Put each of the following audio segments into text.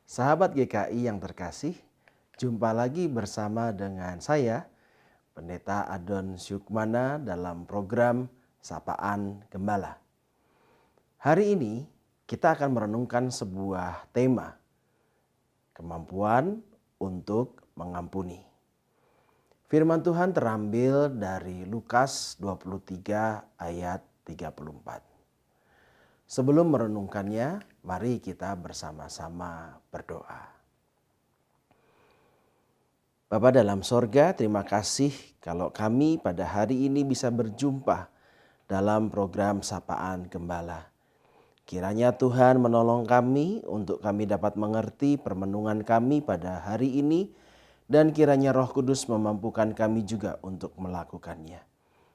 Sahabat GKI yang terkasih, jumpa lagi bersama dengan saya, Pendeta Adon Syukmana dalam program Sapaan Gembala. Hari ini kita akan merenungkan sebuah tema, kemampuan untuk mengampuni. Firman Tuhan terambil dari Lukas 23 ayat 34. Sebelum merenungkannya, mari kita bersama-sama berdoa. Bapa dalam sorga, terima kasih kalau kami pada hari ini bisa berjumpa dalam program Sapaan Gembala. Kiranya Tuhan menolong kami untuk kami dapat mengerti permenungan kami pada hari ini, dan kiranya Roh Kudus memampukan kami juga untuk melakukannya.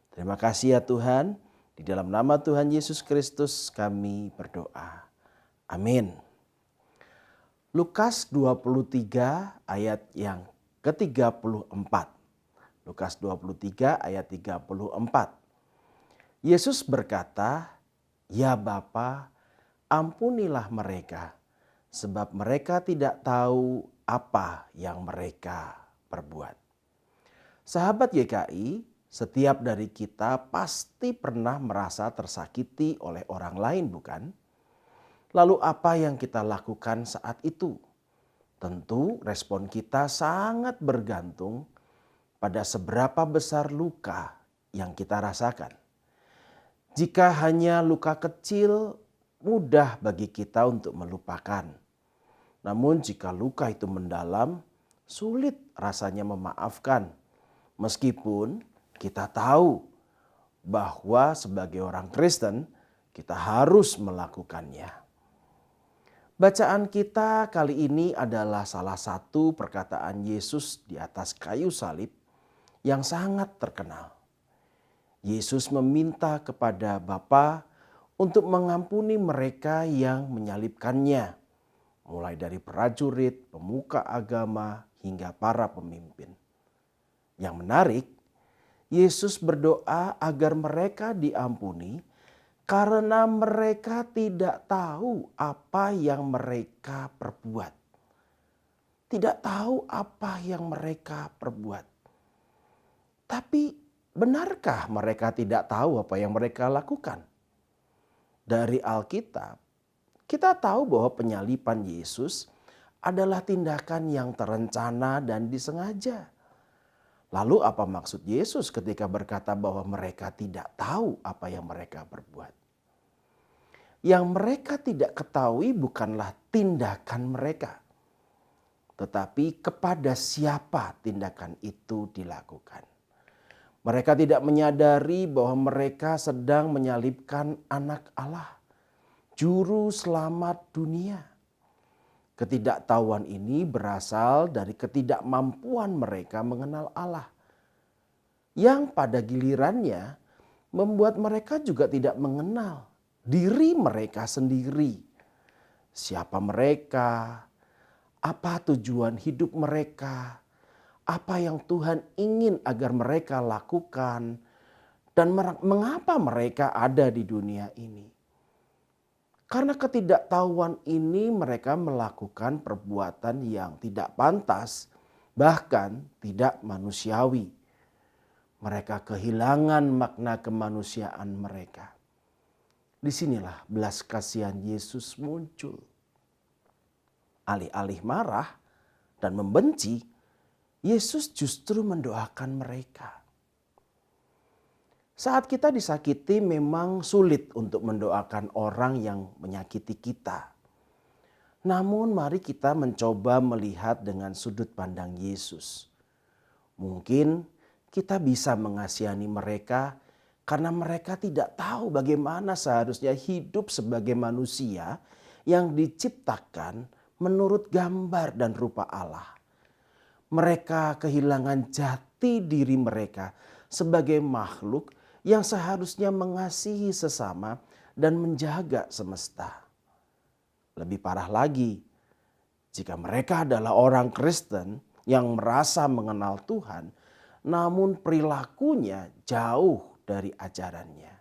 Terima kasih ya Tuhan, di dalam nama Tuhan Yesus Kristus kami berdoa. Amin. Lukas 23 ayat yang ke-34. Lukas 23 ayat 34. Yesus berkata, "Ya Bapa, ampunilah mereka, sebab mereka tidak tahu apa yang mereka perbuat." Sahabat GKI, setiap dari kita pasti pernah merasa tersakiti oleh orang lain, bukan? Lalu apa yang kita lakukan saat itu? Tentu respon kita sangat bergantung pada seberapa besar luka yang kita rasakan. Jika hanya luka kecil, mudah bagi kita untuk melupakan. Namun jika luka itu mendalam, sulit rasanya memaafkan. Meskipun kita tahu bahwa sebagai orang Kristen kita harus melakukannya. Bacaan kita kali ini adalah salah satu perkataan Yesus di atas kayu salib yang sangat terkenal. Yesus meminta kepada Bapa untuk mengampuni mereka yang menyalibkannya, mulai dari prajurit, pemuka agama, hingga para pemimpin. Yang menarik, Yesus berdoa agar mereka diampuni karena mereka tidak tahu apa yang mereka perbuat. Tidak tahu apa yang mereka perbuat. Tapi benarkah mereka tidak tahu apa yang mereka lakukan? Dari Alkitab, kita tahu bahwa penyaliban Yesus adalah tindakan yang terencana dan disengaja. Lalu apa maksud Yesus ketika berkata bahwa mereka tidak tahu apa yang mereka perbuat? Yang mereka tidak ketahui bukanlah tindakan mereka, tetapi kepada siapa tindakan itu dilakukan. Mereka tidak menyadari bahwa mereka sedang menyalibkan Anak Allah, Juru Selamat dunia. Ketidaktahuan ini berasal dari ketidakmampuan mereka mengenal Allah, yang pada gilirannya membuat mereka juga tidak mengenal diri mereka sendiri. Siapa mereka, apa tujuan hidup mereka, apa yang Tuhan ingin agar mereka lakukan, dan mengapa mereka ada di dunia ini. Karena ketidaktahuan ini mereka melakukan perbuatan yang tidak pantas, bahkan tidak manusiawi. Mereka kehilangan makna kemanusiaan mereka. Disinilah belas kasihan Yesus muncul. Alih-alih marah dan membenci, Yesus justru mendoakan mereka. Saat kita disakiti memang sulit untuk mendoakan orang yang menyakiti kita. Namun mari kita mencoba melihat dengan sudut pandang Yesus. Mungkin kita bisa mengasihani mereka karena mereka tidak tahu bagaimana seharusnya hidup sebagai manusia yang diciptakan menurut gambar dan rupa Allah. Mereka kehilangan jati diri mereka sebagai makhluk yang seharusnya mengasihi sesama dan menjaga semesta. Lebih parah lagi, jika mereka adalah orang Kristen yang merasa mengenal Tuhan, namun perilakunya jauh dari ajarannya.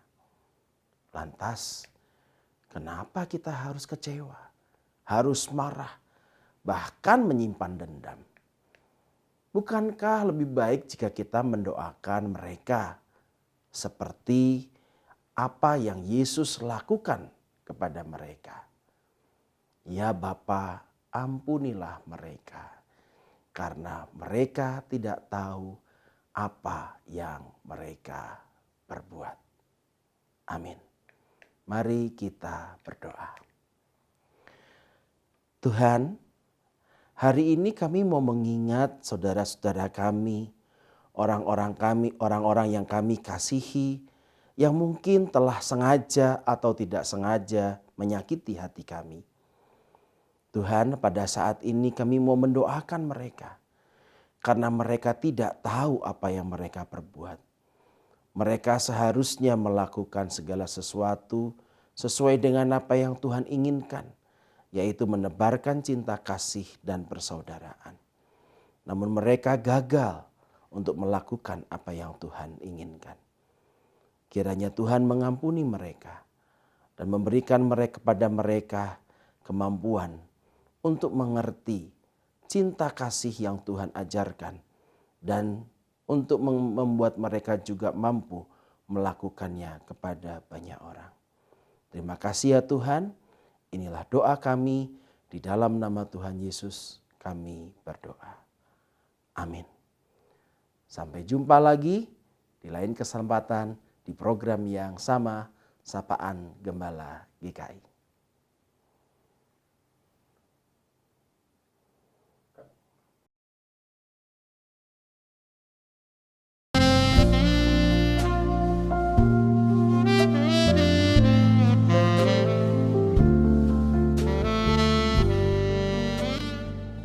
Lantas, kenapa kita harus kecewa, harus marah, bahkan menyimpan dendam. Bukankah lebih baik jika kita mendoakan mereka seperti apa yang Yesus lakukan kepada mereka? Ya Bapa, ampunilah mereka, karena mereka tidak tahu apa yang mereka perbuat. Amin. Mari kita berdoa. Tuhan, hari ini kami mau mengingat saudara-saudara kami, orang-orang yang kami kasihi, yang mungkin telah sengaja atau tidak sengaja menyakiti hati kami. Tuhan, pada saat ini kami mau mendoakan mereka, karena mereka tidak tahu apa yang mereka perbuat. Mereka seharusnya melakukan segala sesuatu sesuai dengan apa yang Tuhan inginkan, yaitu menebarkan cinta kasih dan persaudaraan. Namun mereka gagal untuk melakukan apa yang Tuhan inginkan. Kiranya Tuhan mengampuni mereka dan memberikan kepada mereka kemampuan untuk mengerti cinta kasih yang Tuhan ajarkan dan untuk membuat mereka juga mampu melakukannya kepada banyak orang. Terima kasih ya Tuhan. Inilah doa kami, di dalam nama Tuhan Yesus kami berdoa. Amin. Sampai jumpa lagi di lain kesempatan di program yang sama, Sapaan Gembala GKI.